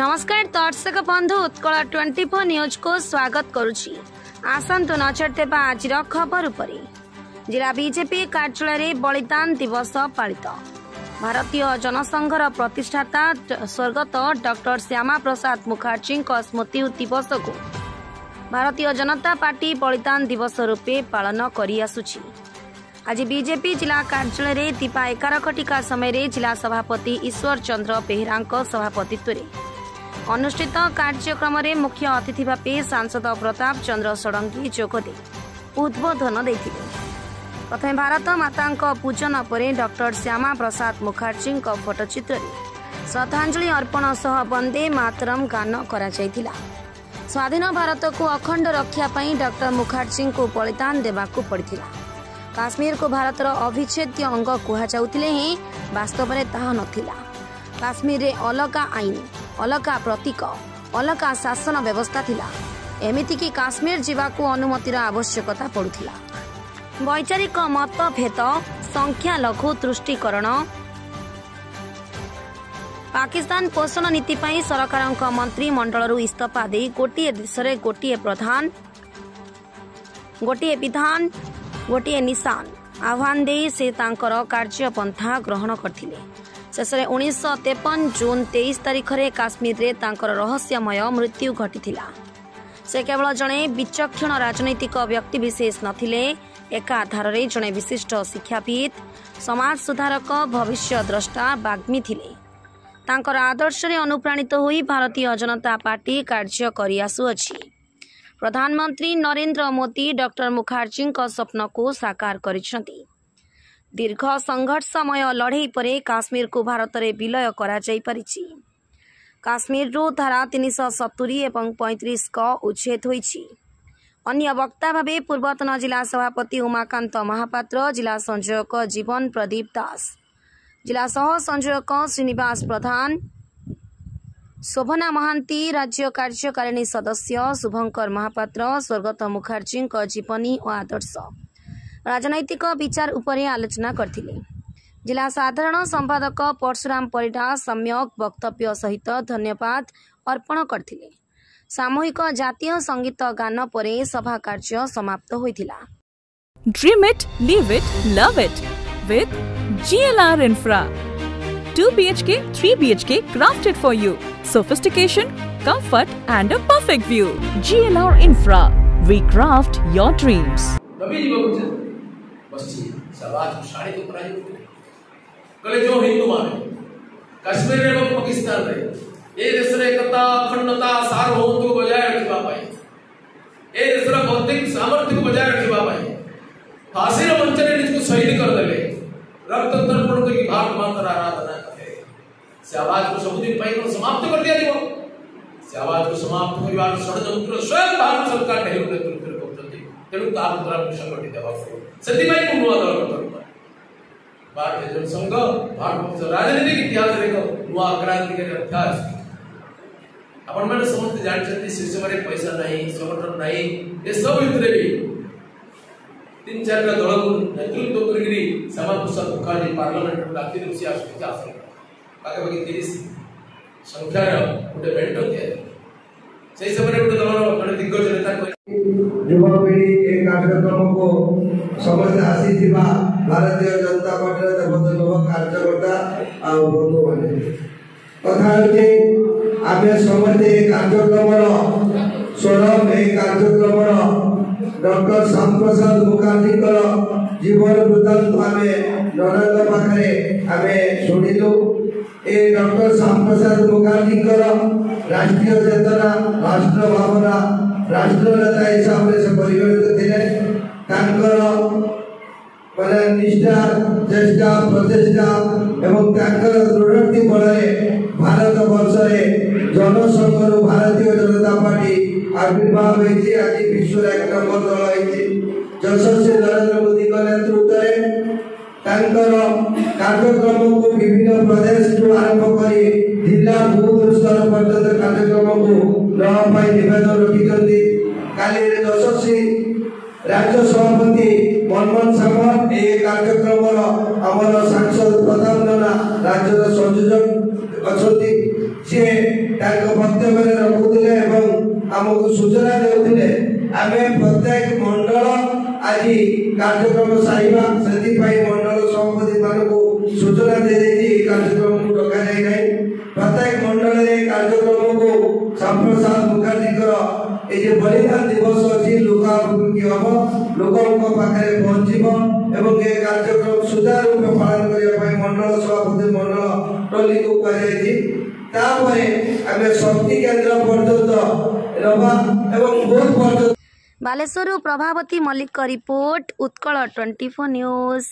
नमस्कार दर्शक बंधु उत्कल 24 न्यूज को स्वागत करुछि। आसंतु नजर देबा आजिर खबर उपरि। जिला बीजेपी कार्यालय बलिदान दिवस पालित। भारतीय जनसंघर प्रतिष्ठाता स्वर्गत डॉक्टर श्यामा प्रसाद मुखर्जी स्मृति दिवस को भारतीय जनता पार्टी बलिदान दिवस रूपे पालन करि आसुछि। आज बीजेपी जिला कार्यालय दीपा 11 घटिका समय जिला सभापति ईश्वर चंद्र बेहेरा सभापतित्व अनुष्ठित कार्यक्रम में मुख्य अतिथि भाव सांसद प्रताप चंद्र षडंगी जोगदे उद्बोधन देते। प्रथम भारत माता पूजन पर डॉक्टर श्यामा प्रसाद मुखर्जी फोटोचित्र श्रद्धांजलि अर्पण सह वंदे मातरम गान करा जायतिला। स्वाधीन भारत को अखंड रक्षा पाई डॉक्टर मुखर्जी को बलिदान देवाकू पड़िथिला। काश्मीर को भारतर अविच्छेद्य अंग कहुले ही वास्तव में ताहा नथिला। काश्मीर रे अलगा आईन, अलगा प्रतीक, अलगा शासन व्यवस्था थिला। एमिति कि काश्मीर जीवाकू अनुमतिर आवश्यकता पड़ुथिला। वैचारिक मतभेद, संख्या लघु तुष्टिकरण, पाकिस्तान पोषण नीति पाई सरकार मंत्रिमंडल इस्तीफा दे गोटे देश रे गोटे प्रधान, गोटे विधान, गोटे निशान आह्वान दे से तांकर कार्यपंथा ग्रहण करथिले। शेष 1953 जून 23 तारिख रे काश्मीर रे तांकर रहस्यमय मृत्यु घटिथिला। से केवल जणे विचक्षण राजनैतिक व्यक्ति विशेष नथिले, एकाधार रे जणे विशिष्ट शिक्षाविद, समाज सुधारक, भविष्य द्रष्टा, बाग्मी थिले। तांकर आदर्श रे अनुप्राणित होई भारतीय जनता पार्टी कार्य करि आसुअछि। प्रधानमंत्री नरेंद्र मोदी डॉक्टर मुखर्जी स्वप्न को साकार करिसेंति। दीर्घ संघर्षमय लड़ाई परे काश्मीर को भारत में विलय करा जाई परिछि। काश्मीर रू धारा 370 एवं 35 का उच्छेद होईछि। अन्य वक्ता भावे पूर्वतन जिला सभापति उमाकांत महापात्र, जिला संयोजक जीवन प्रदीप दास, जिला सह संयोजक श्रीनिवास प्रधान, शोभना महांती, राज्य कार्यकारिणी सदस्य शुभंकर महापात्र स्वर्गत मुखर्जी जीवनी और आदर्श, राजनैतिक विचार उपरे आलोचना करथिले। जिला साधारण संपादक परशुराम परिडा सम्यक वक्तव्य सहित धन्यवाद अर्पण करथिले। सामूहिक जातीय संगीत गान परे सभा कार्य समाप्त होइथिला। Dream it, live it, love it with GLR Infra. 2 BHK, 3 BHK crafted for you. Sophistication, comfort and a perfect view. GLR Infra. We craft your dreams. जो हिंदू माने काश्मीर एवं पाकिस्तान रे ए देश रे एकता अखंडता सार्वभौमत्व को बजाय रखिबा पाई, ए देश रा बौद्धिक सामर्थ्य को बजाय रखिबा पाई फांसी रे मंच रे निजको शहीद कर देले, रक्त तर्पण करके भारत माता आराधना करे। से आवाज को सबुदिन पाई समाप्त कर दिया जीवो। से आवाज को समाप्त करिवार षडयंत्र स्वयं भारत सरकार ढेर नेतृत्व करछथि। तेनु तार द्वारा संगठित देबा सेति पई को नुवा दल गठन भारतीय जनसंघ भारत राजनीतिक इतिहास रे नुआ क्रांति के अभ्यास अपन माने समस्त जानछथि शीर्ष मारे पैसा नहीं, संगठन नहीं, ए सब भितरे भी 3-4 दल को नेतृत्व करगिरी श्यामा प्रसाद मुखर्जी पार्लियामेंट में लाखी रुसी आसुछि आसन बाकी 30 संख्या रे गोटे मेंट दिया सेही समय गोटे दलर माने दिग्गज नेता युवा पीढ़ी एक कार्यक्रम को समस्त आसी भारतीय जनता पार्टी देवदेव कार्यकर्ता आ बंधु माने कथा होचे आमे समस्त कार्यक्रम स्वरम कार्यक्रम डॉक्टर श्यामा प्रसाद मुखर्जी जीवन वृत्तांत आमे नरेंद्र पाखरे आमे सुनिलु। ए डॉक्टर श्यामा प्रसाद मुखर्जी राष्ट्रीय चेतना, राष्ट्र भावना, राष्ट्र नेता हिसाब से परिगणित थे। माने निष्ठा, चेष्टा, प्रचेष्टा एवं दृढ़ोक्ति बल भारत वर्ष जनसंघ भारतीय जनता पार्टी आविर्भाव होती। आज विश्व एक नंबर दल होती। यशस्वी नरेंद्र मोदी नेतृत्व में कार्यक्रम को विभिन्न प्रदेश को आरंभ कर जिला बूथ स्तर पर्यंत कार्यक्रम को नवाई निवेदन रखिंट। काली यशस्वी राज्य सभापति मनमोहन सामंत ए कार्यक्रम आमर सांसद प्रधान राज्य संयोजक अच्छा सी वक्तव्य रखुले आमको सूचना देउथिले आमे प्रत्येक मंडल आज कार्यक्रम साइबा से मंडल सभापति मानक सूचना दे कार्यक्रम को डका जाए नहीं प्रत्येक मंडल कार्यक्रम को श्यामप्रसाद मुखर्जी ये बलिदान दिवस अच्छी लोकाभिमुखी हम लोकों पाखे पहुँचव ये कार्यक्रम सुचारू रूप पालन करने मंडल सभापति मंडल टोली को कहुपर आम शक्ति केन्द्र पर्यंत रहा बहुत पर्यटन। Baleshwar Prabhavati Mallick report Utkal 24 news.